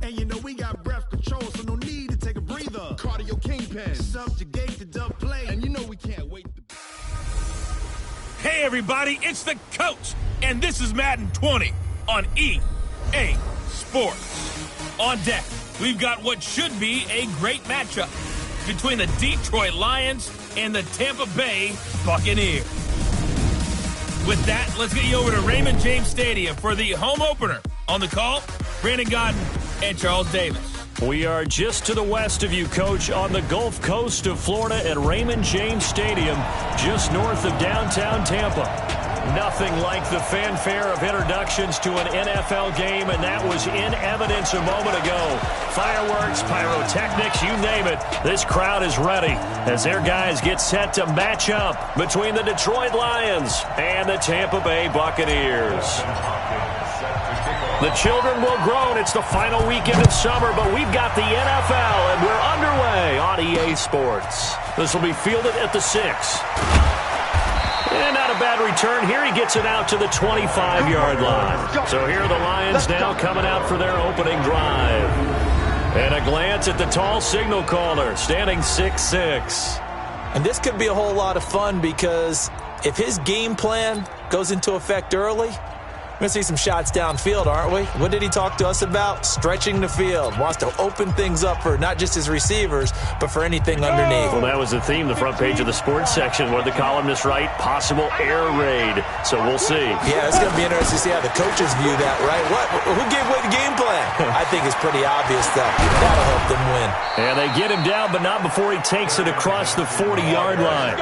And you know we got breath control, so no need to take a breather. Cardio kingpin, subjugate the dub play, and you know we can't wait to... Hey everybody, it's the coach, and this is Madden 20 on EA Sports. On deck, we've got what should be a great matchup between the Detroit Lions and the Tampa Bay Buccaneers. With that, let's get you over to Raymond James Stadium for the home opener. On the call, Brandon Godden and Charles Davis. We are just to the west of you, Coach, on the Gulf Coast of Florida at Raymond James Stadium, just north of downtown Tampa. Nothing like the fanfare of introductions to an NFL game, and that was in evidence a moment ago. Fireworks, pyrotechnics, you name it. This crowd is ready as their guys get set to match up between the Detroit Lions and the Tampa Bay Buccaneers. The children will groan. It's the final weekend of summer, but we've got the NFL, and we're underway on EA Sports. This will be fielded at the 6. And not a bad return here. He gets it out to the 25-yard line. So here are the Lions now coming out for their opening drive. And a glance at the tall signal caller, standing 6'6". And this could be a whole lot of fun because if his game plan goes into effect early, we're going to see some shots downfield, aren't we? What did he talk to us about? Stretching the field. Wants to open things up for not just his receivers, but for anything underneath. Well, that was the theme, the front page of the sports section, where the columnists write, possible air raid. So we'll see. Yeah, it's going to be interesting to see how the coaches view that, right? Who gave away the game plan? I think it's pretty obvious that that'll help them win. And they get him down, but not before he takes it across the 40-yard line.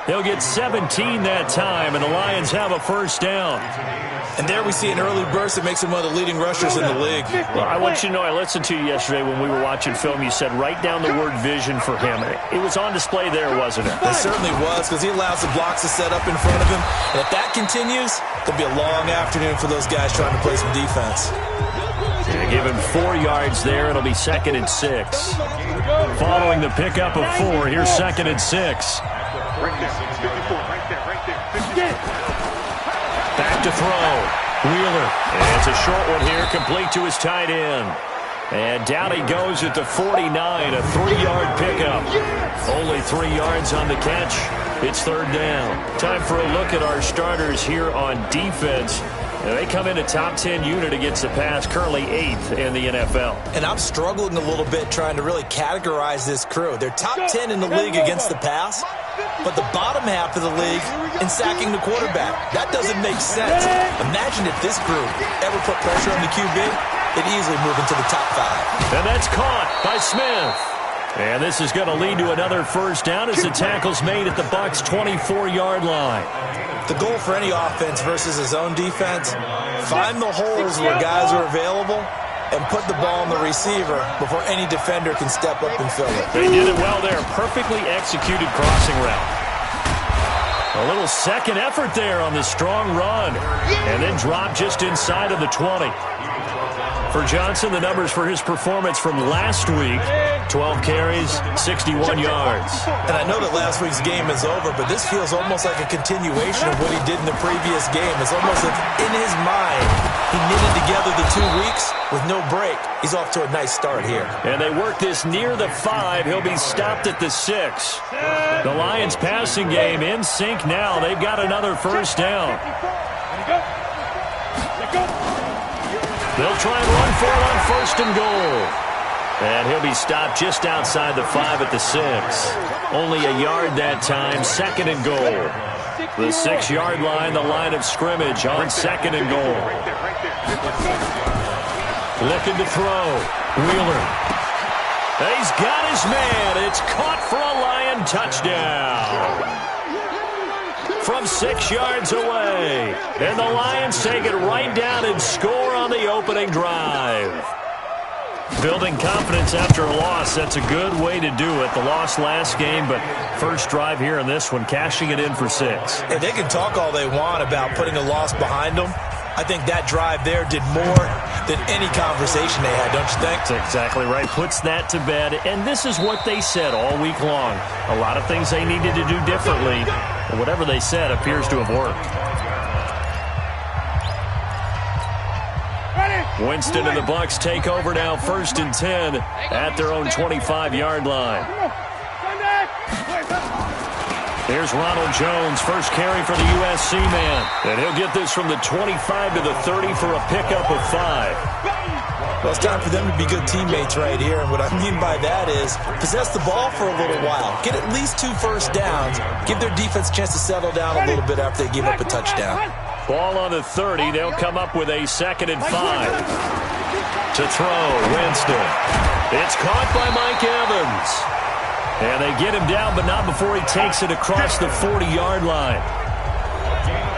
They'll get 17 that time, and the Lions have a first down. And there we see an early burst that makes him one of the leading rushers in the league. Well, I want you to know, I listened to you yesterday when we were watching film. You said write down the word vision for him. It was on display there, wasn't it? It certainly was, because he allows the blocks to set up in front of him. And if that continues, it'll be a long afternoon for those guys trying to play some defense. Yeah, give him 4 yards there. It'll be 2nd and 6. Following the pickup of 4, here's 2nd and 6. Back to throw. Wheeler. And it's a short one here, complete to his tight end. And down he goes at the 49, a 3-yard pickup. Only 3 yards on the catch. It's 3rd down. Time for a look at our starters here on defense. And they come in a top 10 unit against the pass, currently 8th in the NFL. And I'm struggling a little bit trying to really categorize this crew. They're top 10 in the league against the pass, but the bottom half of the league in sacking the quarterback. That doesn't make sense. Imagine if this group ever put pressure on the QB, they'd easily move into the top 5. And that's caught by Smith. And this is going to lead to another first down as the tackle's made at the Bucs' 24-yard line. The goal for any offense versus his own defense, find the holes where guys are available and put the ball on the receiver before any defender can step up and fill it. They did it well there. Perfectly executed crossing route. A little second effort there on the strong run. And then drop just inside of the 20. For Johnson, the numbers for his performance from last week, 12 carries, 61 yards. And I know that last week's game is over, but this feels almost like a continuation of what he did in the previous game. It's almost like in his mind, he knitted together the 2 weeks with no break. He's off to a nice start here. And they work this near the 5. He'll be stopped at the 6. The Lions passing game in sync now. They've got another first down. They'll try and run for it on 1st and goal. And he'll be stopped just outside the 5 at the 6. Only a yard that time, 2nd and goal. The 6-yard line, the line of scrimmage on 2nd and goal. Looking to throw. Wheeler. He's got his man. It's caught for a Lion touchdown. From 6 yards away. And the Lions take it right down and score on the opening drive. Building confidence after a loss, that's a good way to do it. The loss last game, but first drive here in this one, cashing it in for 6. And they can talk all they want about putting a loss behind them. I think that drive there did more than any conversation they had, don't you think? That's exactly right. Puts that to bed. And this is what they said all week long. A lot of things they needed to do differently. And whatever they said appears to have worked. Winston and the Bucs take over now, 1st and 10 at their own 25-yard line. Here's Ronald Jones, first carry for the USC man. And he'll get this from the 25 to the 30 for a pickup of 5. Well, it's time for them to be good teammates right here. And what I mean by that is possess the ball for a little while. Get at least 2 first downs. Give their defense a chance to settle down a little bit after they give up a touchdown. Ball on the 30. They'll come up with a 2nd and 5. To throw, Winston. It's caught by Mike Evans. And they get him down, but not before he takes it across the 40-yard line.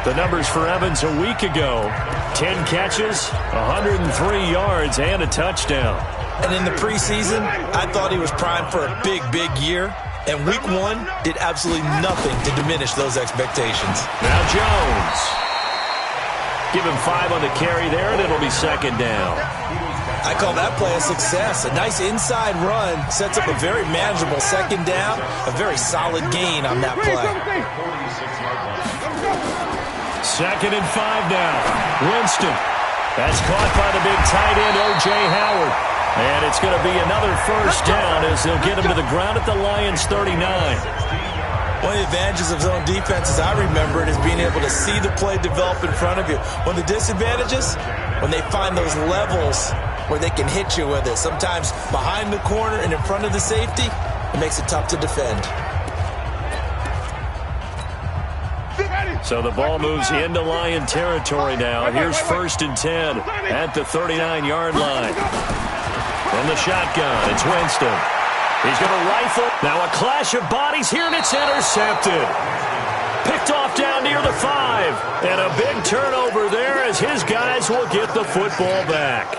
The numbers for Evans a week ago: 10 catches, 103 yards, and a touchdown. And in the preseason, I thought he was primed for a big, big year. And week 1 did absolutely nothing to diminish those expectations. Now Jones. Give him 5 on the carry there, and it'll be 2nd down. I call that play a success. A nice inside run sets up a very manageable 2nd down, a very solid gain on that play. 2nd and 5 now. Winston. That's caught by the big tight end, O.J. Howard. And it's going to be another 1st down as they'll get him to the ground at the Lions' 39. One of the advantages of zone defense, as I remember it, is being able to see the play develop in front of you. One of the disadvantages, when they find those levels where they can hit you with it. Sometimes behind the corner and in front of the safety, it makes it tough to defend. So the ball moves into Lion territory now. Here's 1st and 10 at the 39-yard line. From the shotgun, it's Winston. He's going to rifle. Now a clash of bodies here, and it's intercepted. Picked off down near the 5. And a big turnover there as his guys will get the football back.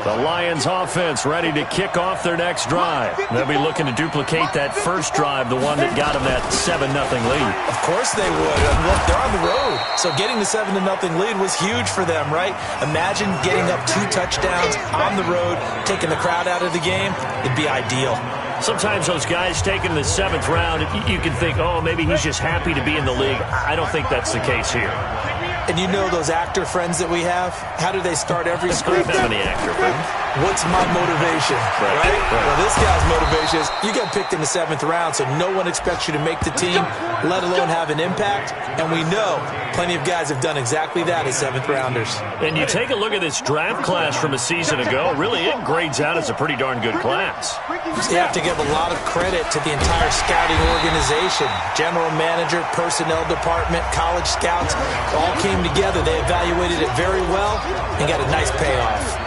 The Lions offense ready to kick off their next drive. They'll be looking to duplicate that first drive, the one that got them that 7-0 lead. Of course they would. Look, they're on the road. So getting the 7-0 lead was huge for them, right? Imagine getting up 2 touchdowns on the road, taking the crowd out of the game. It'd be ideal. Sometimes those guys taken in the 7th round, you can think, oh, maybe he's just happy to be in the league. I don't think that's the case here. And you know those actor friends that we have? How do they start every script? How many actor friends? What's my motivation? Right? Well, this guy's motivation is you got picked in the 7th round, so no one expects you to make the team, let alone have an impact. And we know plenty of guys have done exactly that as 7th rounders. And you take a look at this draft class from a season ago, really it grades out as a pretty darn good class. You have to give a lot of credit to the entire scouting organization. General manager, personnel department, college scouts, all came together. They evaluated it very well and got a nice payoff.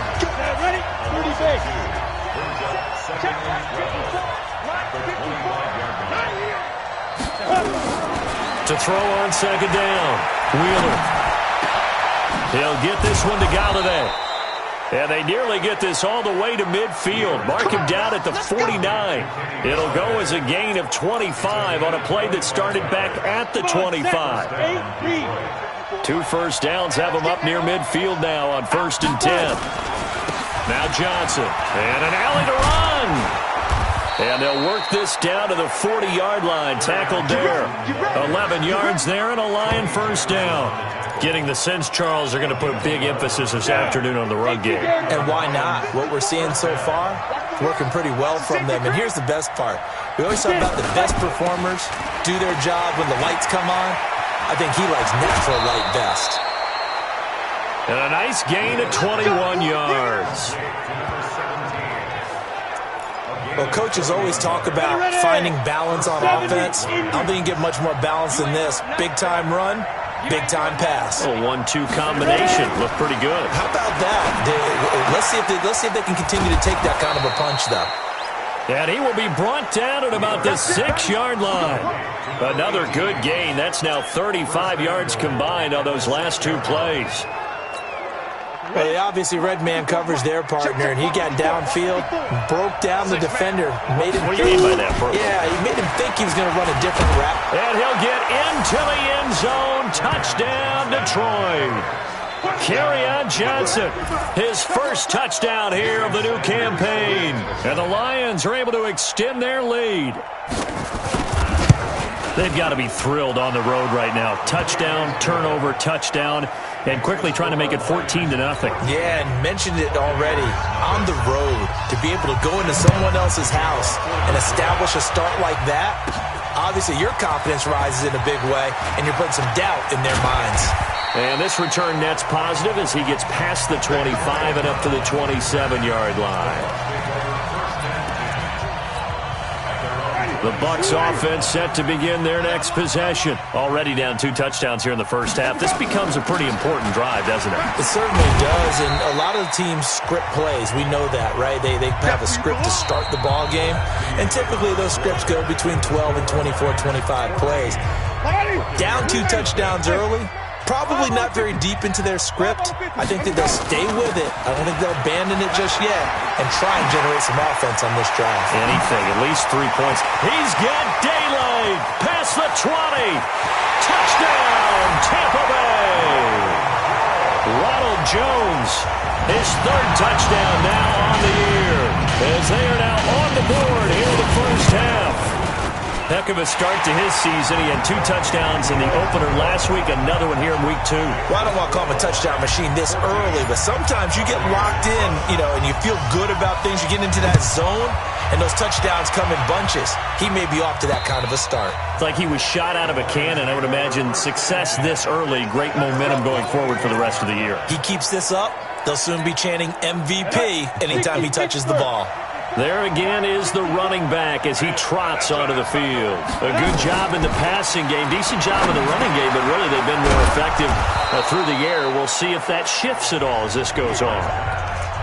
To throw on 2nd down, Wheeler. He'll get this one to Galladay. And they nearly get this all the way to midfield. Mark him down at the 49. It'll go as a gain of 25 on a play that started back at the 25. 2 first downs have him up near midfield now on 1st and 10. Now Johnson. And an alley to run. And they'll work this down to the 40-yard line. Tackled there. 11 yards there and a Lion 1st down. Getting the sense, Charles, are going to put a big emphasis this afternoon on the run game. And why not? What we're seeing so far, working pretty well from them. And here's the best part. We always talk about the best performers do their job when the lights come on. I think he likes natural light best. And a nice gain of 21 yards. Well, coaches always talk about finding balance on offense. I don't think you can get much more balance than this. Big-time run, big-time pass. A 1-2 combination. Looked pretty good. How about that? Let's see if they can continue to take that kind of a punch, though. And he will be brought down at about the 6-yard line. Another good gain. That's now 35 yards combined on those last 2 plays. Well, they obviously red man covers their partner, and he got downfield, broke down the defender, made him What do you mean by that, bro? Yeah, he made him think he was going to run a different route. And he'll get into the end zone. Touchdown, Detroit. Kerryon Johnson, his first touchdown here of the new campaign. And the Lions are able to extend their lead. They've got to be thrilled on the road right now. Touchdown, turnover, touchdown. and quickly trying to make it 14-0. Yeah, and mentioned it already. On the road, to be able to go into someone else's house and establish a start like that, obviously your confidence rises in a big way, and you're putting some doubt in their minds. And this return net's positive as he gets past the 25 and up to the 27-yard line. The Bucs offense set to begin their next possession. Already down 2 touchdowns here in the first half. This becomes a pretty important drive, doesn't it? It certainly does, and a lot of the teams script plays. We know that, right? They have a script to start the ball game, and typically those scripts go between 12 and 24, 25 plays. Down 2 touchdowns early, probably not very deep into their script. I think that they'll stay with it. I don't think they'll abandon it just yet and try and generate some offense on this drive. Anything, at least 3 points. He's got daylight past the 20. Touchdown, Tampa Bay. Ronald Jones, his 3rd touchdown now on the year, as they are now on the board here in the first half. Heck of a start to his season. He had 2 touchdowns in the opener last week, another one here in week 2. Well, I don't want to call him a touchdown machine this early, but sometimes you get locked in, and you feel good about things. You get into that zone, and those touchdowns come in bunches. He may be off to that kind of a start. It's like he was shot out of a cannon. I would imagine success this early, great momentum going forward for the rest of the year. He keeps this up, they'll soon be chanting MVP anytime he touches the ball. There again is the running back as he trots onto the field. A good job in the passing game. Decent job in the running game, but really they've been more effective through the air. We'll see if that shifts at all as this goes on.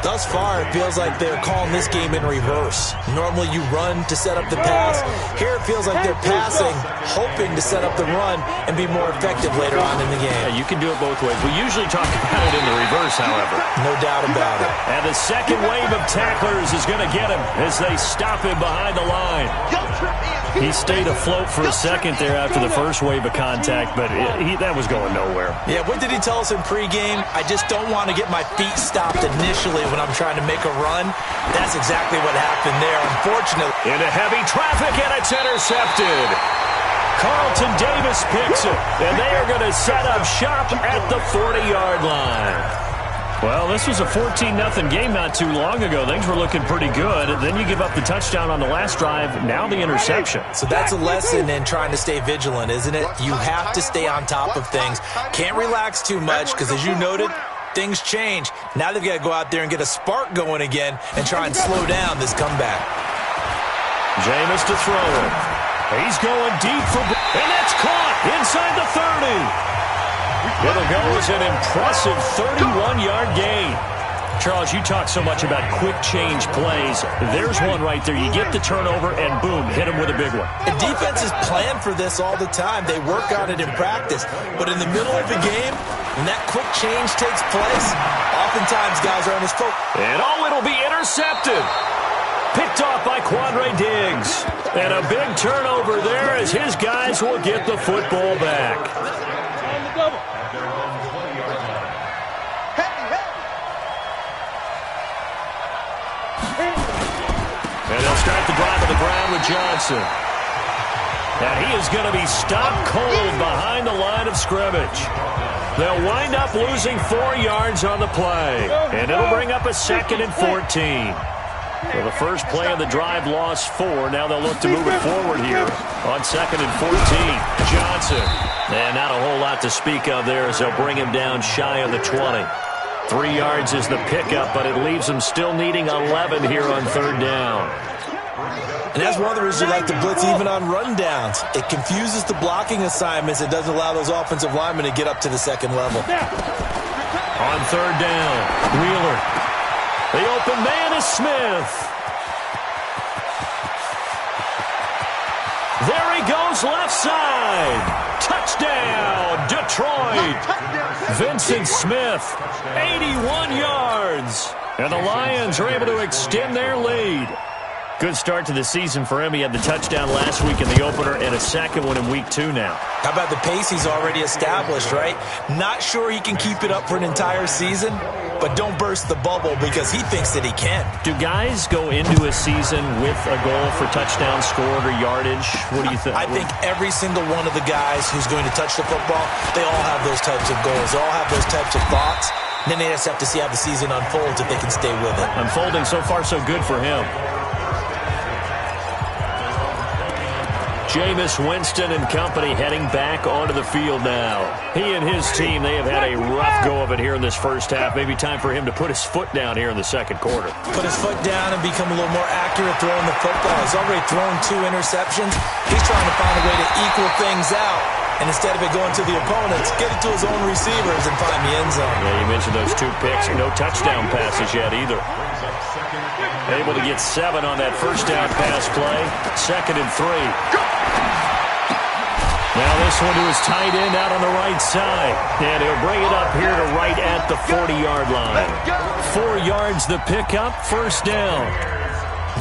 Thus far, it feels like they're calling this game in reverse. Normally you run to set up the pass. Here it feels like they're passing, hoping to set up the run and be more effective later on in the game. Yeah, you can do it both ways. We usually talk about it in the reverse, however. No doubt about it. And the second wave of tacklers is going to get him as they stop him behind the line. He stayed afloat for a second there after the first wave of contact, but that was going nowhere. Yeah, what did he tell us in pregame? I just don't want to get my feet stopped initially when I'm trying to make a run. That's exactly what happened there, unfortunately. Into heavy traffic, and it's intercepted. Carlton Davis picks it, and they are going to set up shop at the 40-yard line. Well, this was a 14-0 game not too long ago. Things were looking pretty good. Then you give up the touchdown on the last drive. Now the interception. So that's a lesson in trying to stay vigilant, isn't it? You have to stay on top of things. Can't relax too much because, as you noted, things change. Now they've got to go out there and get a spark going again and try and slow down this comeback. Jameis to throw it. He's going deep for... And that's caught inside the 30. It'll go as an impressive 31-yard gain. Charles, you talk so much about quick change plays. There's one right there. You get the turnover, and boom, hit him with a big one. And defenses plan for this all the time. They work on it in practice. But in the middle of the game, when that quick change takes place, oftentimes guys are on his foot. And it'll be intercepted. Picked off by Quandre Diggs. And a big turnover there as his guys will get the football back. And they'll start the drive on the ground with Johnson. And he is going to be stopped cold behind the line of scrimmage. They'll wind up losing 4 yards on the play. And it'll bring up a 2nd and 14. So the first play of the drive lost 4. Now they'll look to move it forward here on 2nd and 14. Johnson. And not a whole lot to speak of there as they'll bring him down shy of the 20. 3 yards is the pickup, but it leaves them still needing 11 here on 3rd down. And that's one of the reasons you like to blitz even on rundowns. It confuses the blocking assignments. It doesn't allow those offensive linemen to get up to the 2nd level. On 3rd down, Wheeler. The open man is Smith. There he goes left side. Touchdown, Detroit. Vincent Smith, 81 yards. And the Lions are able to extend their lead. Good start to the season for him. He had the touchdown last week in the opener and a 2nd one in week 2 now. How about the pace he's already established, right? Not sure he can keep it up for an entire season, but don't burst the bubble because he thinks that he can. Do guys go into a season with a goal for touchdown scored or yardage? What do you think? I think every single one of the guys who's going to touch the football, they all have those types of goals. They all have those types of thoughts. And then they just have to see how the season unfolds if they can stay with it. Unfolding so far so good for him. Jameis Winston and company heading back onto the field now. He and his team, they have had a rough go of it here in this first half. Maybe time for him to put his foot down here in the second quarter. Put his foot down and become a little more accurate throwing the football. He's already thrown 2 interceptions. He's trying to find a way to equal things out. And instead of it going to the opponents, get it to his own receivers and find the end zone. Yeah, you mentioned those 2 picks. No touchdown passes yet either. Able to get 7 on that first down pass play. 2nd and 3. Now this one to his tight end out on the right side. And he'll bring it up here to right at the 40-yard line. 4 yards the pickup, first down.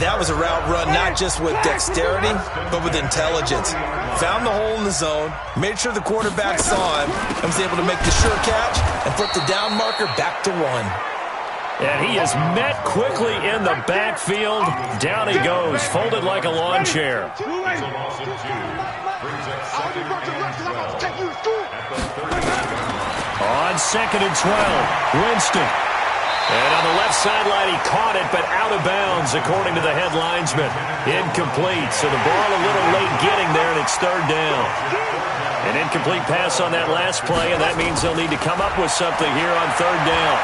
That was a route run not just with dexterity, but with intelligence. Found the hole in the zone, made sure the quarterback saw him, and was able to make the sure catch and flip the down marker back to 1. And he is met quickly in the backfield. Down he goes, folded like a lawn chair. On 2nd and 12, Winston. And on the left sideline, he caught it, but out of bounds, according to the head linesman. Incomplete, so the ball a little late getting there, and it's 3rd down. An incomplete pass on that last play, and that means they'll need to come up with something here on 3rd down.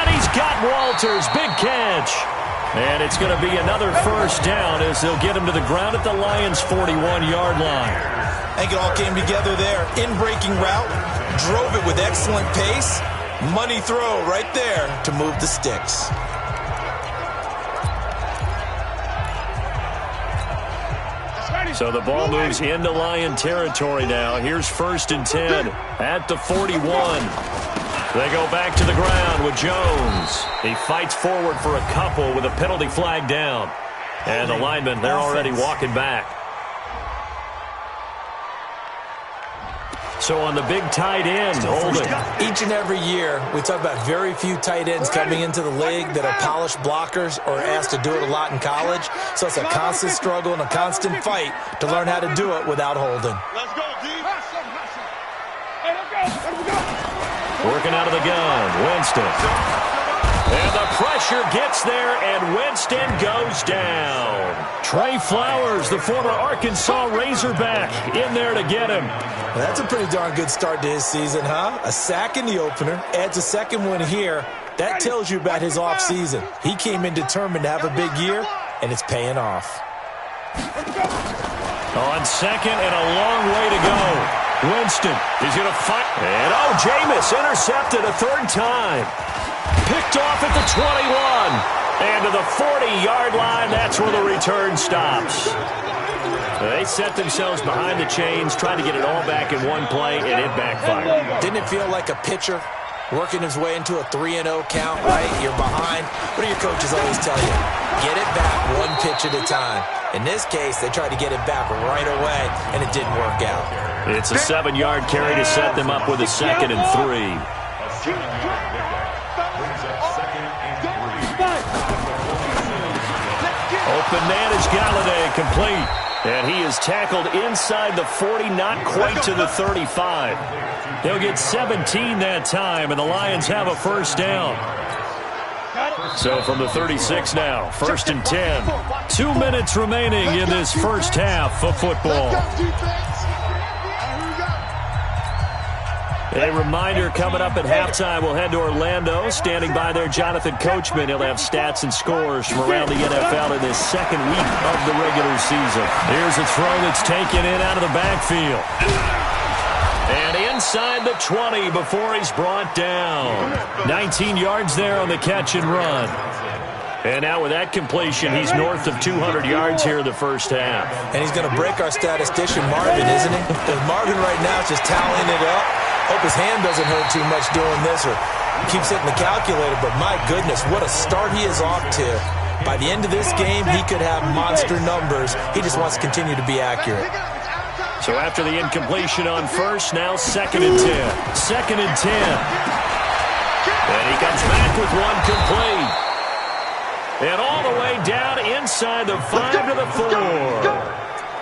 And he's got Walters, big catch. And it's going to be another first down as they'll get him to the ground at the Lions' 41-yard line. I think it all came together there. In-breaking route, drove it with excellent pace. Money throw right there to move the sticks. So the ball moves into Lion territory now. Here's 1st and 10 at the 41. They go back to the ground with Jones. He fights forward for a couple with a penalty flag down. And the linemen, they're already walking back. So on the big tight end, holding. Each and every year, we talk about very few tight ends coming into the league that are polished blockers or asked to do it a lot in college. So it's a constant struggle and a constant fight to learn how to do it without holding. Let's go, D. Working out of the gun, Winston. And the pressure gets there, and Winston goes down. Trey Flowers, the former Arkansas Razorback, in there to get him. Well, that's a pretty darn good start to his season, huh? A sack in the opener, adds a second one here. That tells you about his offseason. He came in determined to have a big year, and it's paying off. On 2nd and a long way to go. Winston is going to fight. And, Jameis intercepted a 3rd time. Picked off at the 21. And to the 40-yard line, that's where the return stops. They set themselves behind the chains, trying to get it all back in one play, and it backfired. Didn't it feel like a pitcher working his way into a 3-0 count, right? You're behind. What do your coaches always tell you? Get it back 1 pitch at a time. In this case, they tried to get it back right away, and it didn't work out. It's a 7-yard carry to set them up with a 2nd and 3. Open man is Galladay, complete. And he is tackled inside the 40, not quite to the 35. They'll get 17 that time, and the Lions have a first down. So from the 36 now, 1st and 10. 2 minutes remaining in this first half of football. A reminder coming up at halftime, we'll head to Orlando. Standing by there, Jonathan Coachman. He'll have stats and scores from around the NFL in this 2nd week of the regular season. Here's a throw that's taken in out of the backfield. And inside the 20 before he's brought down. 19 yards there on the catch and run. And now with that completion, he's north of 200 yards here in the first half. And he's going to break our statistician, Marvin, isn't he? Because Marvin right now is just tallying it up. Hope his hand doesn't hurt too much doing this or keeps hitting the calculator. But my goodness, what a start he is off to. By the end of this game, he could have monster numbers. He just wants to continue to be accurate. So after the incompletion on first, now 2nd and 10. 2nd and 10. And he comes back with one complete. And all the way down inside the 5 to the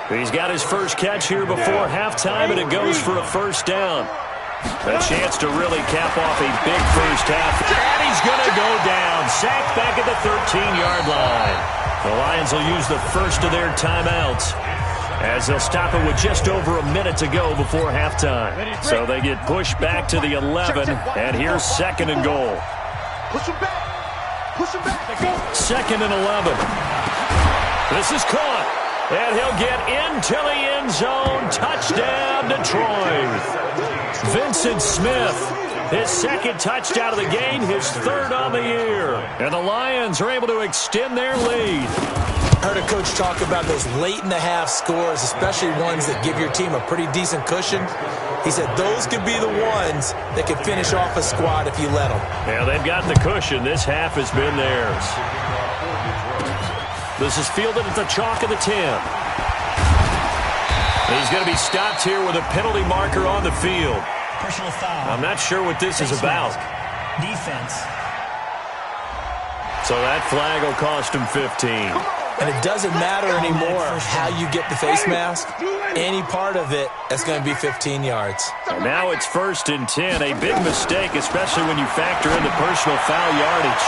4. He's got his first catch here before halftime, and it goes for a first down. A chance to really cap off a big first half. And he's going to go down. Sacked back at the 13-yard line. The Lions will use the first of their timeouts, as they'll stop it with just over a minute to go before halftime. So they get pushed back to the 11, and here's 2nd and goal. Push him back. Push him back. 2nd and 11. This is caught, and he'll get into the end zone. Touchdown, Detroit. Vincent Smith, his 2nd touchdown of the game, his 3rd on the year. And the Lions are able to extend their lead. I heard a coach talk about those late-in-the-half scores, especially ones that give your team a pretty decent cushion. He said those could be the ones that could finish off a squad if you let them. Yeah, they've got the cushion. This half has been theirs. This is fielded at the chalk of the 10. He's going to be stopped here with a penalty marker on the field. Personal foul. I'm not sure what this is about. Defense. So that flag will cost him 15. And it doesn't matter anymore how you get the face mask. Any part of it, that's going to be 15 yards. And now it's 1st and 10. A big mistake, especially when you factor in the personal foul yardage.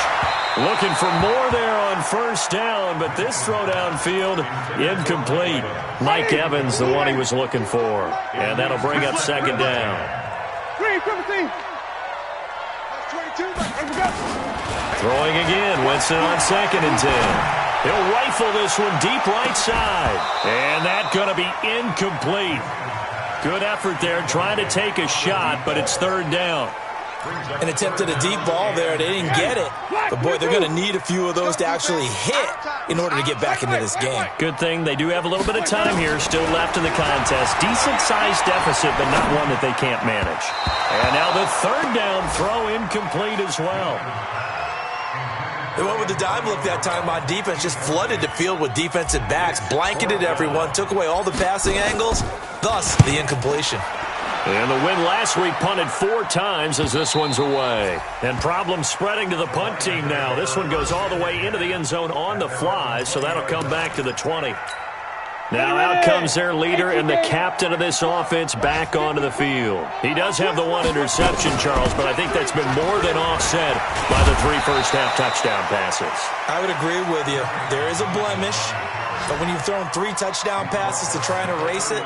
Looking for more there on first down, but this throw downfield, incomplete. Mike Evans, the one he was looking for. And that'll bring up 2nd down. Throwing again, Winston on 2nd and 10. He'll rifle this one deep right side. And that's going to be incomplete. Good effort there trying to take a shot, but it's 3rd down. An attempt at a deep ball there. They didn't get it. But, boy, they're going to need a few of those to actually hit in order to get back into this game. Good thing they do have a little bit of time here still left in the contest. Decent-sized deficit, but not one that they can't manage. And now the 3rd down throw incomplete as well. They went with the dime look that time on defense, just flooded the field with defensive backs, blanketed everyone, took away all the passing angles, thus the incompletion. And the win last week punted 4 times as this one's away. And problems spreading to the punt team now. This one goes all the way into the end zone on the fly, so that'll come back to the 20. Now out comes their leader and the captain of this offense back onto the field. He does have the 1 interception, Charles, but I think that's been more than offset by the 3 first-half touchdown passes. I would agree with you. There is a blemish, but when you've thrown 3 touchdown passes to try and erase it,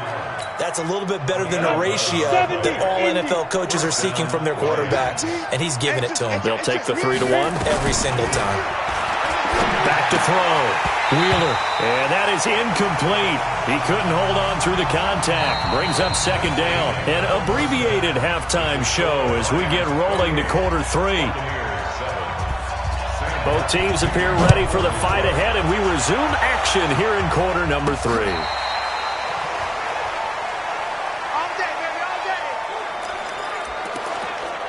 that's a little bit better than the ratio that all NFL coaches are seeking from their quarterbacks, and he's giving it to them. They'll take the 3-1 every single time. Back to throw. Wheeler, and that is incomplete. He couldn't hold on through the contact. Brings up 2nd down. An abbreviated halftime show as we get rolling to quarter 3. Both teams appear ready for the fight ahead, and we resume action here in quarter number 3.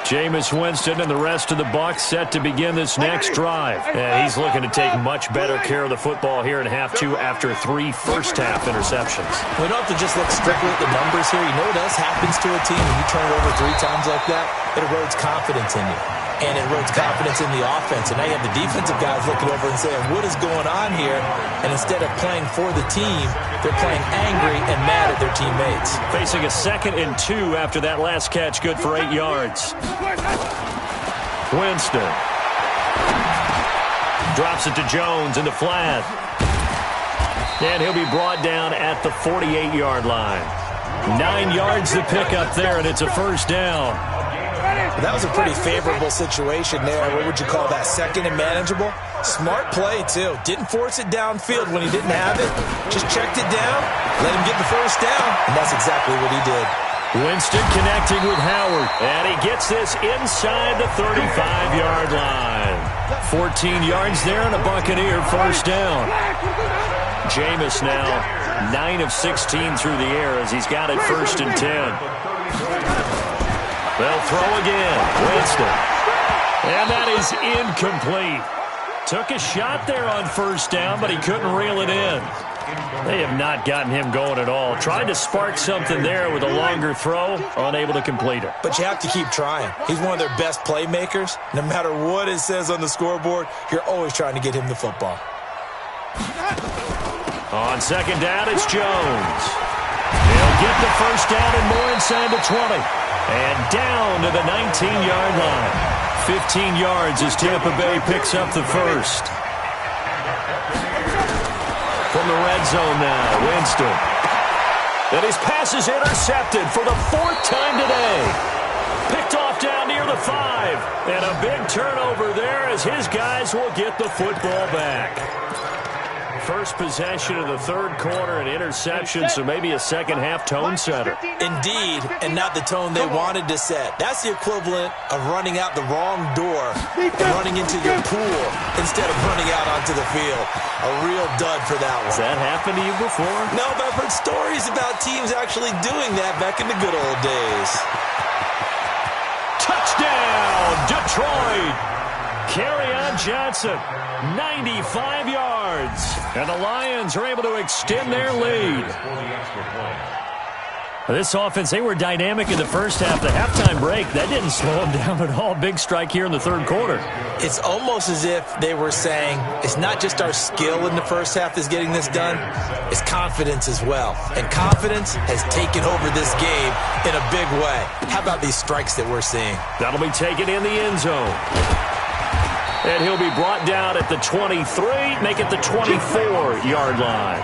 Jameis Winston and the rest of the Bucs set to begin this next drive. And he's looking to take much better care of the football here in half 2 after 3 first-half interceptions. We don't have to just look strictly at the numbers here. You know what else happens to a team when you turn it over 3 times like that? It erodes confidence in you. And it erodes confidence in the offense. And now you have the defensive guys looking over and saying, what is going on here? And instead of playing for the team, they're playing angry and mad at their teammates. Facing a 2nd and 2 after that last catch, good for 8 yards. Winston drops it to Jones in the flat. And he'll be brought down at the 48-yard line. 9 yards to pick up there, and it's a first down. That was a pretty favorable situation there. What would you call that? 2nd and manageable? Smart play, too. Didn't force it downfield when he didn't have it. Just checked it down, let him get the first down, and that's exactly what he did. Winston connecting with Howard, and he gets this inside the 35-yard line. 14 yards there and a Buccaneer first down. Jameis now 9 of 16 through the air as he's got it 1st and 10. They'll throw again. Winston. And that is incomplete. Took a shot there on first down, but he couldn't reel it in. They have not gotten him going at all. Tried to spark something there with a longer throw, unable to complete it. But you have to keep trying. He's one of their best playmakers. No matter what it says on the scoreboard, you're always trying to get him the football. On second down, it's Jones. He'll get the first down and more inside the 20. And down to the 19-yard line. 15 yards as Tampa Bay picks up the first. From the red zone now, Winston. And his pass is intercepted for the 4th time today. Picked off down near the 5. And a big turnover there as his guys will get the football back. First possession of the third quarter, an interception, so maybe a second-half tone setter. Indeed, and not the tone they wanted to set. That's the equivalent of running out the wrong door and running into your pool instead of running out onto the field. A real dud for that one. Has that happened to you before? No, but I've heard stories about teams actually doing that back in the good old days. Touchdown, Detroit! Kerryon Johnson, 95 yards. And the Lions are able to extend their lead. This offense, they were dynamic in the first half. The halftime break, that didn't slow them down at all. Big strike here in the third quarter. It's almost as if they were saying, it's not just our skill in the first half that's getting this done, it's confidence as well. And confidence has taken over this game in a big way. How about these strikes that we're seeing? That'll be taken in the end zone. And he'll be brought down at the 23, make it the 24-yard line.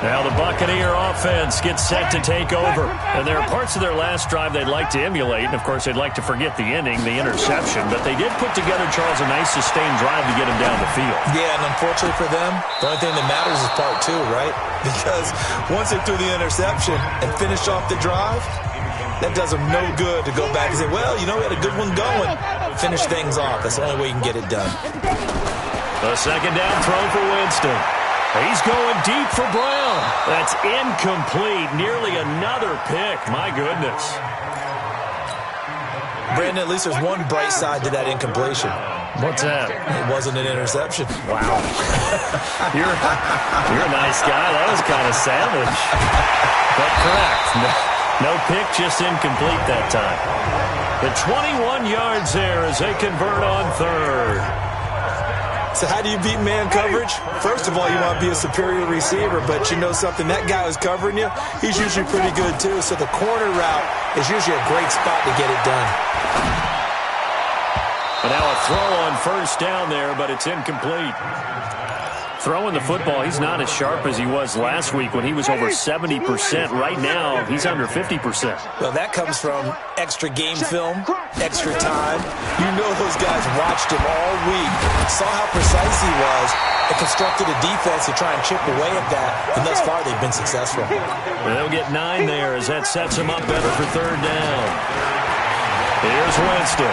Now the Buccaneer offense gets set to take over. And there are parts of their last drive they'd like to emulate. And, of course, they'd like to forget the ending, the interception. But they did put together, Charles, a nice sustained drive to get him down the field. Yeah, and unfortunately for them, the only thing that matters is part 2, right? Because once they threw the interception and finished off the drive, that does them no good to go back and say, well, you know, we had a good one going. Finish things off. That's the only way you can get it done. The second down throw for Winston. He's going deep for Brown. That's incomplete. Nearly another pick. My goodness. Brandon, at least there's one bright side to that incompletion. What's that? It wasn't an interception. Wow. You're a nice guy. That was kind of savage. But correct. No pick, just incomplete that time. The 21 yards there as they convert on third. So how do you beat man coverage? First of all, you want to be a superior receiver, but you know something, that guy who's covering you, he's usually pretty good too. So the corner route is usually a great spot to get it done. But now a throw on first down there, but it's incomplete. Throwing the football, he's not as sharp as he was last week when he was over 70%. Right now, he's under 50%. Well, that comes from extra game film, extra time. You know those guys watched him all week, saw how precise he was, and constructed a defense to try and chip away at that. And thus far, they've been successful. They'll get 9 there as that sets them up better for third down. Here's Winston.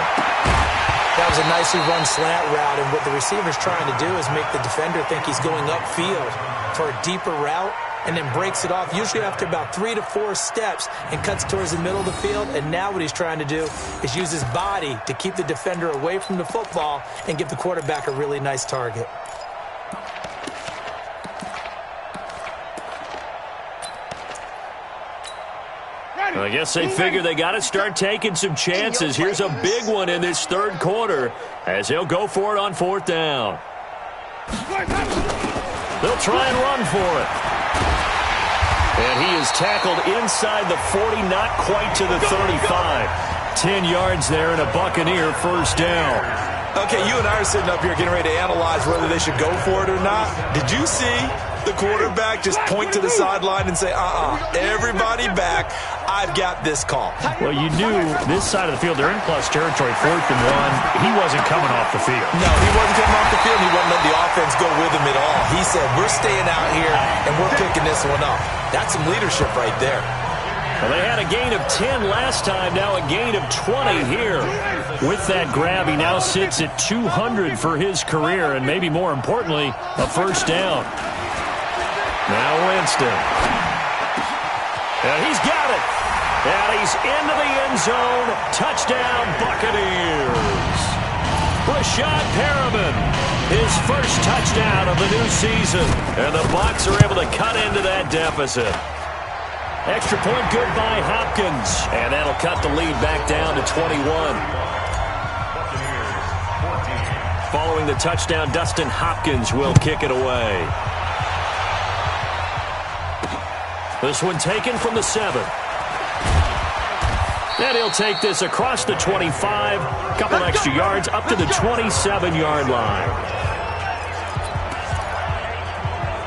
That was a nicely run slant route, and what the receiver's trying to do is make the defender think he's going upfield for a deeper route and then breaks it off, usually after about 3 to 4 steps, and cuts towards the middle of the field. And now what he's trying to do is use his body to keep the defender away from the football and give the quarterback a really nice target. I guess they figure they got to start taking some chances. Here's a big one in this third quarter as they'll go for it on fourth down. They'll try and run for it. And he is tackled inside the 40, not quite to the 35. 10 yards there and a Buccaneer first down. Okay, you and I are sitting up here getting ready to analyze whether they should go for it or not. Did you see the quarterback just point to the sideline and say, everybody back, I've got this call? Well, you knew this side of the field, they're in plus territory, 4th and 1. He wasn't coming off the field. No, he wasn't coming off the field. He wasn't letting the offense go with him at all. He said, we're staying out here and we're picking this one up. That's some leadership right there. Well, they had a gain of 10 last time, now a gain of 20 here. With that grab, he now sits at 200 for his career, and maybe more importantly, a first down. Now Winston. And he's got it. And he's into the end zone. Touchdown, Buccaneers. Rashad Perriman, his first touchdown of the new season. And the Bucs are able to cut into that deficit. Extra point good by Hopkins. And that'll cut the lead back down to 21. Following the touchdown, Dustin Hopkins will kick it away. This one taken from the 7. And he'll take this across the 25, a couple extra yards, up to the 27-yard line.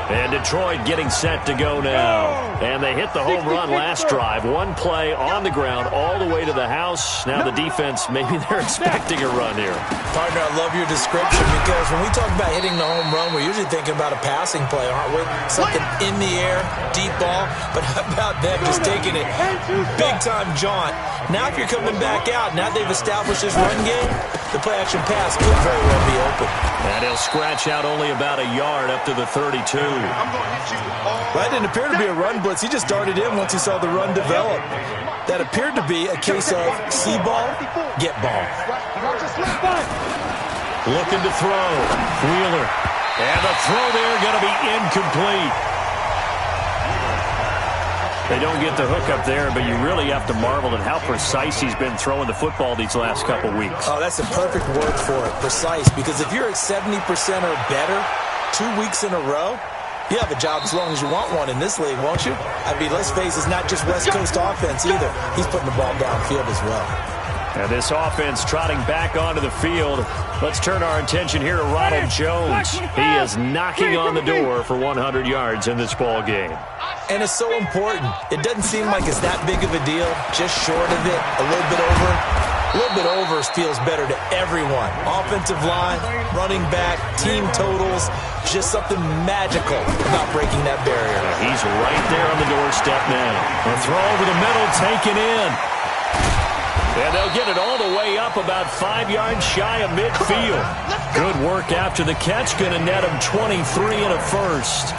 And Detroit getting set to go now. And they hit the home run last drive. One play on the ground all the way to the house. Now the defense, maybe they're expecting a run here. Partner, I love your description because when we talk about hitting the home run, we're usually thinking about a passing play, aren't we? Something in the air, deep ball. But how about them just taking it big-time jaunt? Now if you're coming back out, now they've established this run game, the play-action pass could very well be open. And he'll scratch out only about a yard up to the 32. That didn't appear to be a run blitz. He just darted in once he saw the run develop. That appeared to be a case of see ball, get ball. Looking to throw. Wheeler. And the throw there going to be incomplete. They don't get the hook up there, but you really have to marvel at how precise he's been throwing the football these last couple weeks. Oh, that's a perfect word for it, precise, because if you're at 70% or better 2 weeks in a row, you have a job as long as you want one in this league, won't you? I mean, let's face it, it's not just West Coast offense either. He's putting the ball downfield as well. And this offense trotting back onto the field. Let's turn our attention here to Ronald Jones. He is knocking on the door for 100 yards in this ball game. And it's so important. It doesn't seem like it's that big of a deal. Just short of it, a little bit over. A little bit over feels better to everyone. Offensive line, running back, team totals. Just something magical about breaking that barrier. He's right there on the doorstep now. A throw over the middle, taken in. And they'll get it all the way up about 5 yards shy of midfield. Good work after the catch. Going to net him 23 and a first.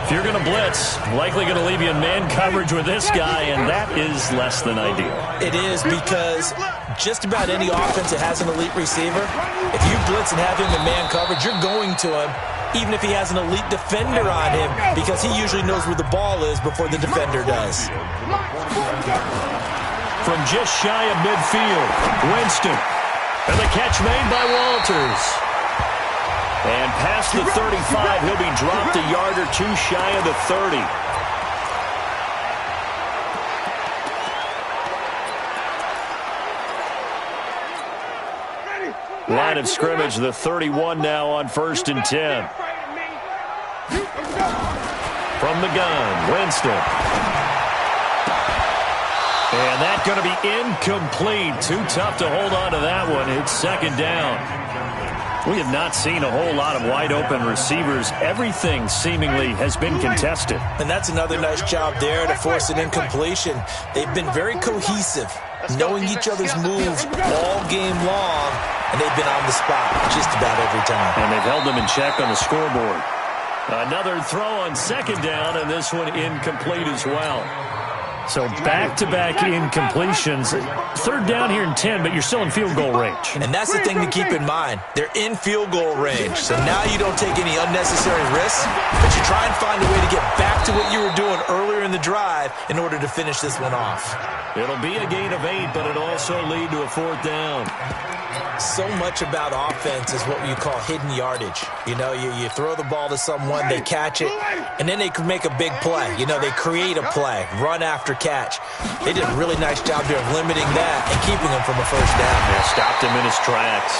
If you're going to blitz, likely going to leave you in man coverage with this guy, and that is less than ideal. It is, because just about any offense that has an elite receiver, if you blitz and have him in man coverage, you're going to him, even if he has an elite defender on him, because he usually knows where the ball is before the defender does. From just shy of midfield, Winston. And the catch made by Walters. And past the 35, he'll be dropped a yard or two shy of the 30. Line of scrimmage, the 31 now on 1st and 10. From the gun, Winston. And that's going to be incomplete. Too tough to hold on to that one. It's 2nd down. We have not seen a whole lot of wide-open receivers. Everything seemingly has been contested. And that's another nice job there to force an incompletion. They've been very cohesive, knowing each other's moves all game long, and they've been on the spot just about every time. And they've held them in check on the scoreboard. Another throw on 2nd down, and this one incomplete as well. So back-to-back incompletions. 3rd down here in 10, but you're still in field goal range. And that's the thing to keep in mind. They're in field goal range. So now you don't take any unnecessary risks, but you try and find a way to get back to what you were doing earlier in the drive in order to finish this one off. It'll be a gain of 8, but it'll also lead to a 4th down. So much about offense is what you call hidden yardage. You know, you throw the ball to someone, they catch it, and then they can make a big play. You know, they create a play, run after catch. They did a really nice job there of limiting that and keeping him from a 1st down. They stopped him in his tracks.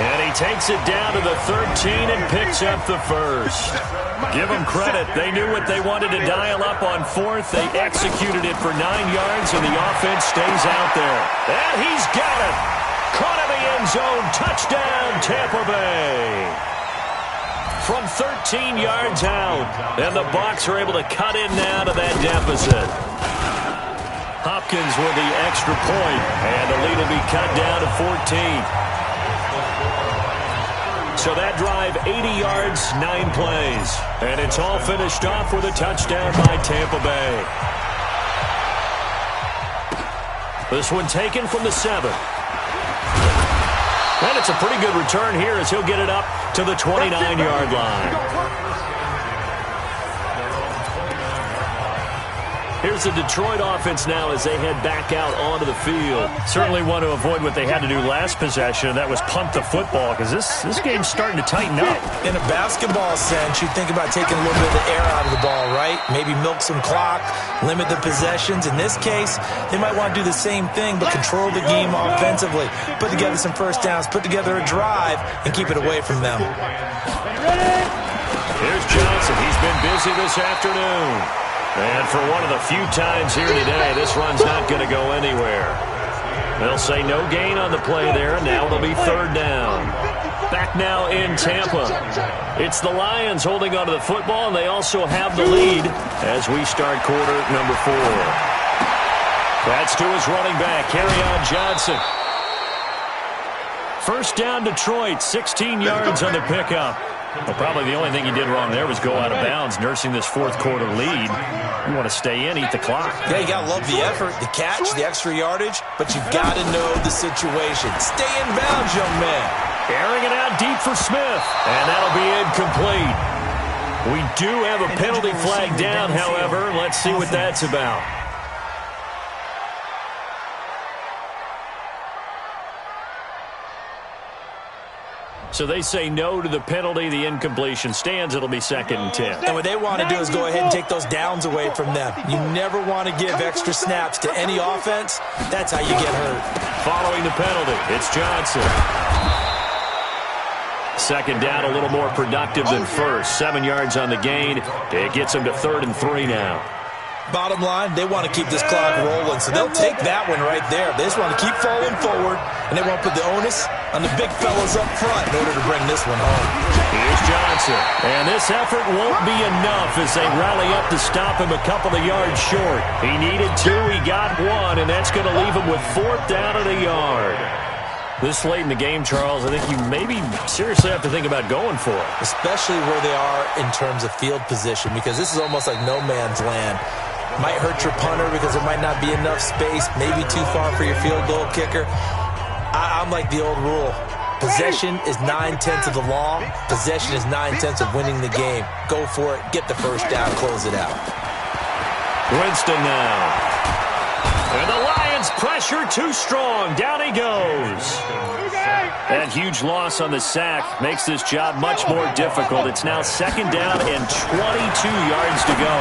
And he takes it down to the 13 and picks up the 1st. Give them credit. They knew what they wanted to dial up on 4th. They executed it for 9 yards, and the offense stays out there. And he's got it. Caught in the end zone. Touchdown, Tampa Bay. From 13 yards out. And the Bucs are able to cut in now to that deficit. Hopkins with the extra point. And the lead will be cut down to 14. So that drive, 80 yards, 9 plays. And it's all finished off with a touchdown by Tampa Bay. This one taken from the 7. And it's a pretty good return here as he'll get it up to the 29-yard line. Here's the Detroit offense now as they head back out onto the field. Certainly want to avoid what they had to do last possession. That was punt the football because this game's starting to tighten up. In a basketball sense, you think about taking a little bit of the air out of the ball, right? Maybe milk some clock, limit the possessions. In this case, they might want to do the same thing but control the game offensively. Put together some first downs, put together a drive, and keep it away from them. Here's Johnson. He's been busy this afternoon. And for one of the few times here today, this run's not going to go anywhere. They'll say no gain on the play there, and now it'll be third down. Back now in Tampa. It's the Lions holding onto the football, and they also have the lead as we start quarter number 4. That's to his running back, Kerryon Johnson. First down, Detroit, 16 yards on the pickup. Well, probably the only thing he did wrong there was go out of bounds, nursing this fourth quarter lead. You want to stay in, eat the clock. Yeah, you got to love the effort, the catch, the extra yardage, but you've got to know the situation. Stay in bounds, young man. Airing it out deep for Smith, and that'll be incomplete. We do have a penalty flag down, however. Let's see what that's about. So they say no to the penalty. The incompletion stands. It'll be 2nd and 10. And what they want to do is go ahead and take those downs away from them. You never want to give extra snaps to any offense. That's how you get hurt. Following the penalty, it's Johnson. Second down, a little more productive than first. 7 yards on the gain. It gets them to 3rd and 3 now. Bottom line, they want to keep this clock rolling, so they'll take that one right there. They just want to keep falling forward, and they want to put the onus on the big fellas up front in order to bring this one home. Here's Johnson, and this effort won't be enough as they rally up to stop him a couple of yards short. He needed 2, he got 1, and that's going to leave him with 4th down and a yard. This late in the game, Charles, I think you maybe seriously have to think about going for it. Especially where they are in terms of field position, because this is almost like no man's land. Might hurt your punter because there might not be enough space, maybe too far for your field goal kicker. I'm like the old rule. Possession is 9/10 of the law. Possession is 9/10 of winning the game. Go for it. Get the first down. Close it out. Winston now. And the Lions pressure too strong. Down he goes. That huge loss on the sack makes this job much more difficult. It's now 2nd down and 22 yards to go.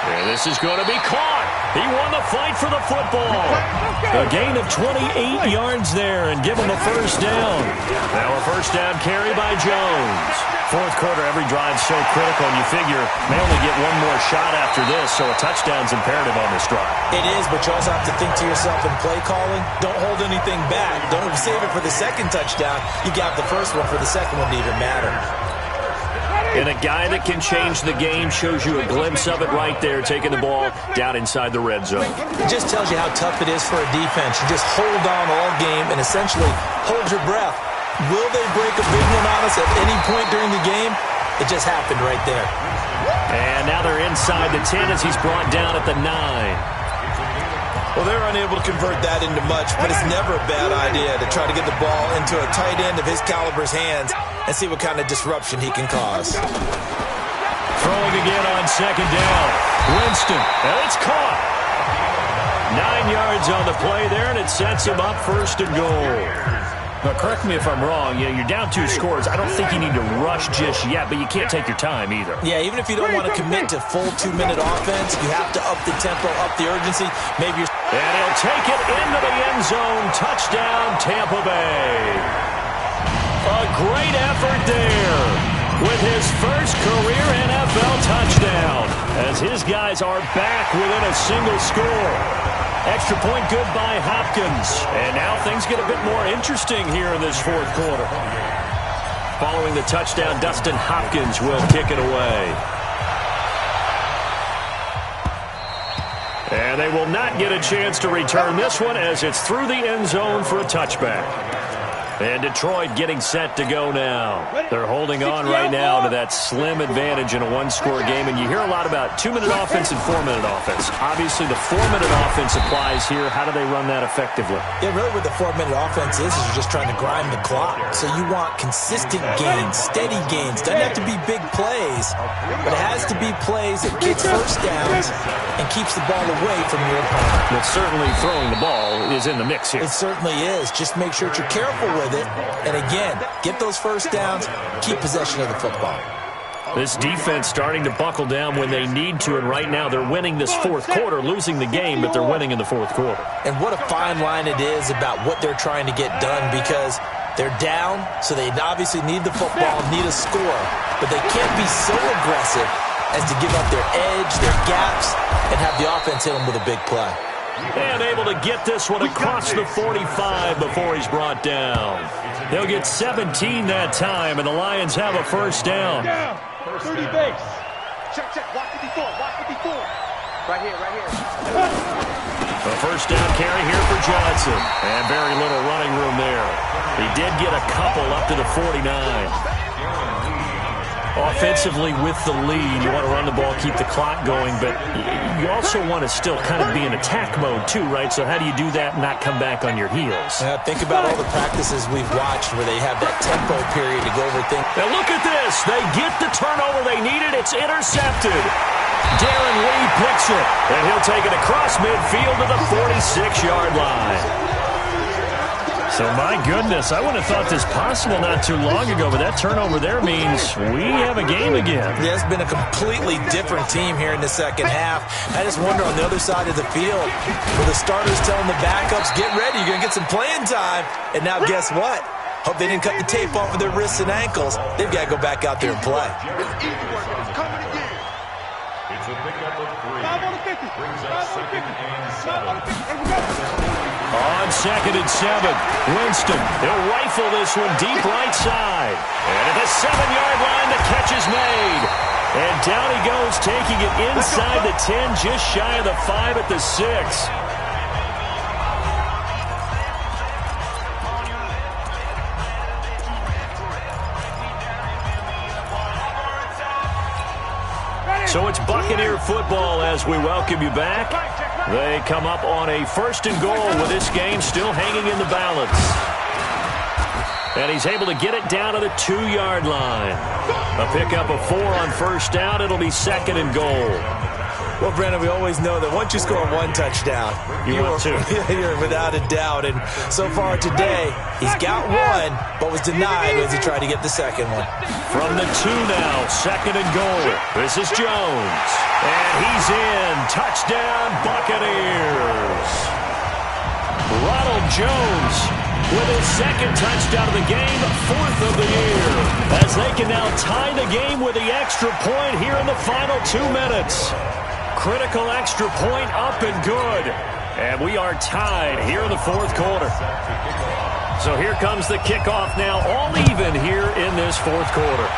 And this is going to be caught. He won the fight for the football. A gain of 28 yards there and give him a first down. Now a first down carry by Jones. Fourth quarter, every drive so critical, and you figure may only get one more shot after this, so a touchdown's imperative on this drive. It is, but you also have to think to yourself in play calling, don't hold anything back. Don't save it for the second touchdown. You got the first one for the second one to even matter. And a guy that can change the game shows you a glimpse of it right there, taking the ball down inside the red zone. It just tells you how tough it is for a defense. You just hold on all game and essentially hold your breath. Will they break a big one on us at any point during the game? It just happened right there. And now they're inside the 10 as he's brought down at the 9. Well, they're unable to convert that into much, but it's never a bad idea to try to get the ball into a tight end of his caliber's hands and see what kind of disruption he can cause. Throwing again on 2nd down. Winston, and it's caught. 9 yards on the play there, and it sets him up 1st and goal. Now, correct me if I'm wrong. You're down 2 scores. I don't think you need to rush just yet, but you can't take your time either. Yeah, even if you don't want to commit to full 2-minute offense, you have to up the tempo, up the urgency. Maybe you're... And he'll take it into the end zone. Touchdown, Tampa Bay. A great effort there with his first career NFL touchdown as his guys are back within a single score. Extra point good by Hopkins. And now things get a bit more interesting here in this fourth quarter. Following the touchdown, Dustin Hopkins will kick it away. And they will not get a chance to return this one as it's through the end zone for a touchback. And Detroit getting set to go now. They're holding on right now to that slim advantage in a one-score game. And you hear a lot about 2-minute offense and 4-minute offense. Obviously, the 4-minute offense applies here. How do they run that effectively? Yeah, really what the 4-minute offense is you're just trying to grind the clock. So you want consistent gains, steady gains. Doesn't have to be big plays, but it has to be plays that gets first downs and keeps the ball away from your opponent. But certainly throwing the ball is in the mix here. It certainly is. Just make sure that you're careful with it. And again, get those first downs, keep possession of the football. This defense starting to buckle down when they need to, and right now they're winning this fourth quarter, losing the game, but they're winning in the fourth quarter. And what a fine line it is about what they're trying to get done, because they're down, so they obviously need the football, need a score, but they can't be so aggressive as to give up their edge, their gaps, and have the offense hit them with a big play. And able to get this one across the 45 before he's brought down. They'll get 17 that time, and the Lions have a first down. 30 base. Check. Watch 54. Right here. A first down carry here for Johnson. And very little running room there. He did get a couple up to the 49. Offensively with the lead, you want to run the ball, keep the clock going, but you also want to still kind of be in attack mode too, right? So how do you do that and not come back on your heels? Think about all the practices we've watched where they have that tempo period to go over things. Now look at this. They get the turnover they needed. It's intercepted. Darren Lee picks it, and he'll take it across midfield to the 46-yard line. So, my goodness, I wouldn't have thought this possible not too long ago, but that turnover there means we have a game again. Yeah, it's been a completely different team here in the second half. I just wonder on the other side of the field, where the starters telling the backups, get ready, you're going to get some playing time. And now guess what? Hope they didn't cut the tape off of their wrists and ankles. They've got to go back out there and play. It's easy work. It's coming again. It's a pickup of 3. 5 on the 50. Brings us 2nd and 7. Here we go. On 2nd and 7, Winston, he'll rifle this one deep right side. And at the 7-yard line, the catch is made. And down he goes, taking it inside the 10, just shy of the 5 at the 6. So it's Buccaneer football as we welcome you back. They come up on a 1st and goal with this game still hanging in the balance. And he's able to get it down to the 2-yard line. A pickup of 4 on 1st down. It'll be 2nd and goal. Well, Brandon, we always know that once you score 1 touchdown, you're without a doubt. And so far today, he's got 1, but was denied as he tried to get the 2nd one. From the 2 now, 2nd and goal. This is Jones. And he's in. Touchdown, Buccaneers. Ronald Jones with his 2nd touchdown of the game, 4th of the year. As they can now tie the game with the extra point here in the final 2 minutes. Critical extra point up and good. And we are tied here in the 4th quarter. So here comes the kickoff now, all even here in this 4th quarter.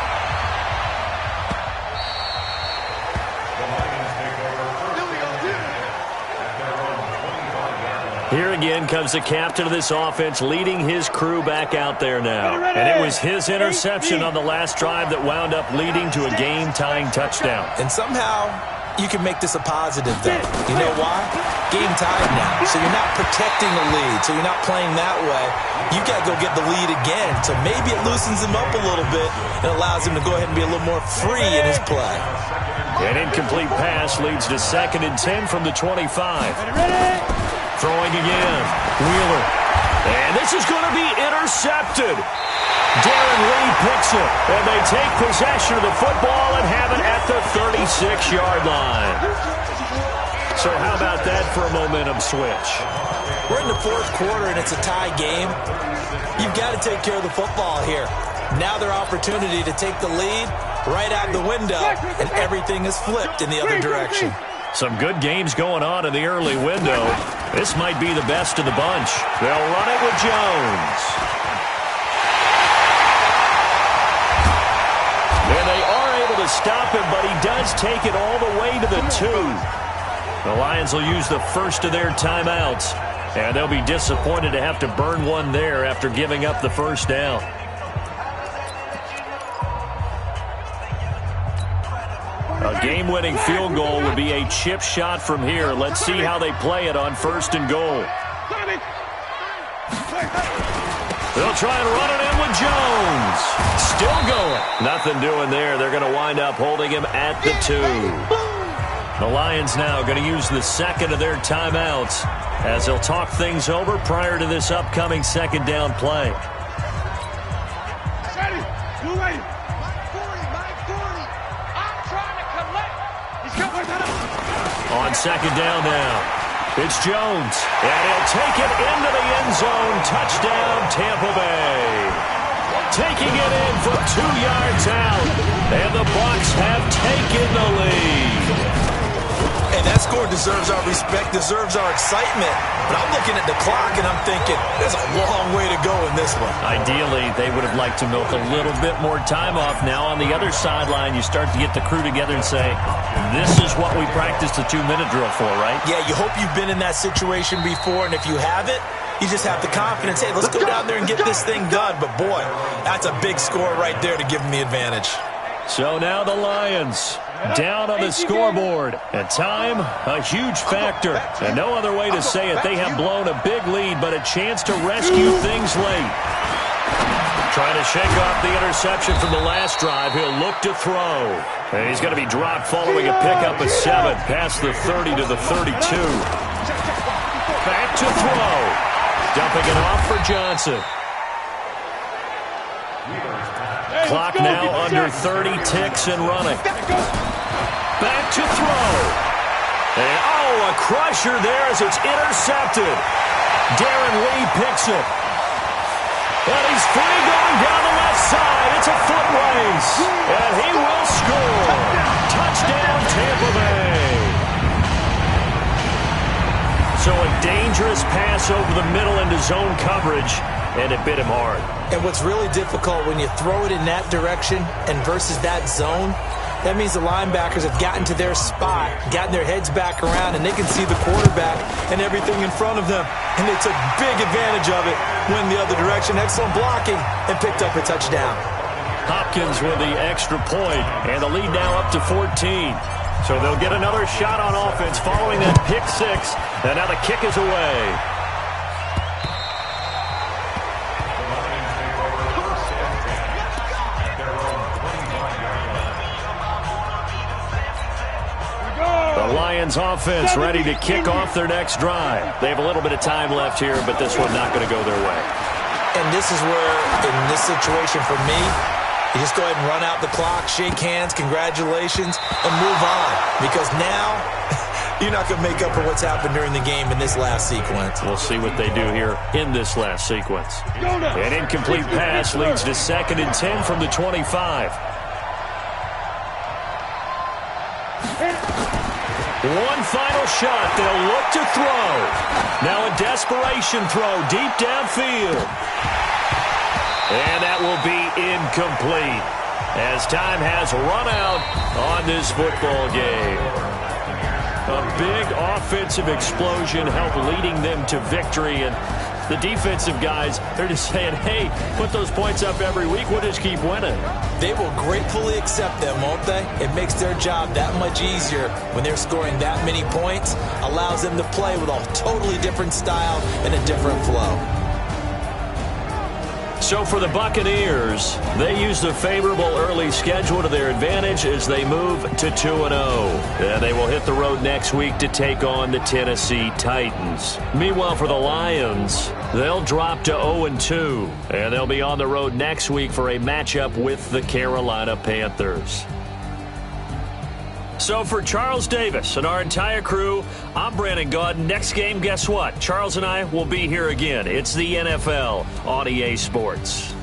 Here again comes the captain of this offense leading his crew back out there now. And it was his interception on the last drive that wound up leading to a game-tying touchdown. And somehow you can make this a positive, though. You know why? Game tied now. So you're not protecting the lead. So you're not playing that way. You got to go get the lead again. So maybe it loosens him up a little bit and allows him to go ahead and be a little more free in his play. An incomplete pass leads to 2nd and 10 from the 25. Throwing again. Wheeler. And this is going to be intercepted. Darren Lee picks it, and they take possession of the football and have it at the 36-yard line. So how about that for a momentum switch? We're in the 4th quarter, and it's a tie game. You've got to take care of the football here. Now their opportunity to take the lead right out the window, and everything is flipped in the other direction. Some good games going on in the early window. This might be the best of the bunch. They'll run it with Jones. And they are able to stop him, but he does take it all the way to the 2. The Lions will use the first of their timeouts. And they'll be disappointed to have to burn one there after giving up the first down. A game-winning field goal would be a chip shot from here. Let's see how they play it on 1st and goal. They'll try and run it in with Jones. Still going. Nothing doing there. They're going to wind up holding him at the 2. The Lions now going to use the second of their timeouts as they'll talk things over prior to this upcoming second down play. On second down now, it's Jones, and he'll take it into the end zone. Touchdown, Tampa Bay. Taking it in from 2 yards out, and the Bucs have taken the lead. And that score deserves our respect, deserves our excitement. But I'm looking at the clock, and I'm thinking, there's a long way to go in this one. Ideally, they would have liked to milk a little bit more time off. Now on the other sideline, you start to get the crew together and say, this is what we practiced the 2-minute drill for, right? Yeah, you hope you've been in that situation before, and if you haven't, you just have the confidence, hey, let's go down there and get this thing done. But, boy, that's a big score right there to give them the advantage. So now the Lions down on the scoreboard. And time, a huge factor. And no other way to say it. They have blown a big lead, but a chance to rescue things late. Trying to shake off the interception from the last drive. He'll look to throw. And he's going to be dropped following a pickup of 7 past the 30 to the 32. Back to throw. Dumping it off for Johnson. Clock now under 30 ticks and running. Back to throw. And, a crusher there as it's intercepted. Darren Lee picks it. And he's free going down the left side. It's a foot race. And he will score. Touchdown, Tampa Bay. So a dangerous pass over the middle into zone coverage, and it bit him hard. And what's really difficult when you throw it in that direction and versus that zone, that means the linebackers have gotten to their spot, gotten their heads back around, and they can see the quarterback and everything in front of them. And they took big advantage of it, went the other direction, excellent blocking, and picked up a touchdown. Hopkins with the extra point, and the lead now up to 14. So they'll get another shot on offense following that pick 6, and now the kick is away. The Lions offense ready to kick off their next drive. They have a little bit of time left here, but this one not going to go their way. And this is where, in this situation for me, you just go ahead and run out the clock, shake hands, congratulations, and move on. Because now, you're not going to make up for what's happened during the game in this last sequence. We'll see what they do here in this last sequence. An incomplete pass leads to 2nd and 10 from the 25. One final shot. They'll look to throw. Now a desperation throw deep downfield. And that will be incomplete as time has run out on this football game. A big offensive explosion helped leading them to victory, and the defensive guys, they're just saying, hey, put those points up every week, we'll just keep winning. They will gratefully accept them, won't they? It makes their job that much easier when they're scoring that many points, allows them to play with a totally different style and a different flow. So for the Buccaneers, they used a favorable early schedule to their advantage as they move to 2-0. And they will hit the road next week to take on the Tennessee Titans. Meanwhile, for the Lions, they'll drop to 0-2. And they'll be on the road next week for a matchup with the Carolina Panthers. So for Charles Davis and our entire crew, I'm Brandon Gaudin. Next game, guess what? Charles and I will be here again. It's the NFL on EA Sports.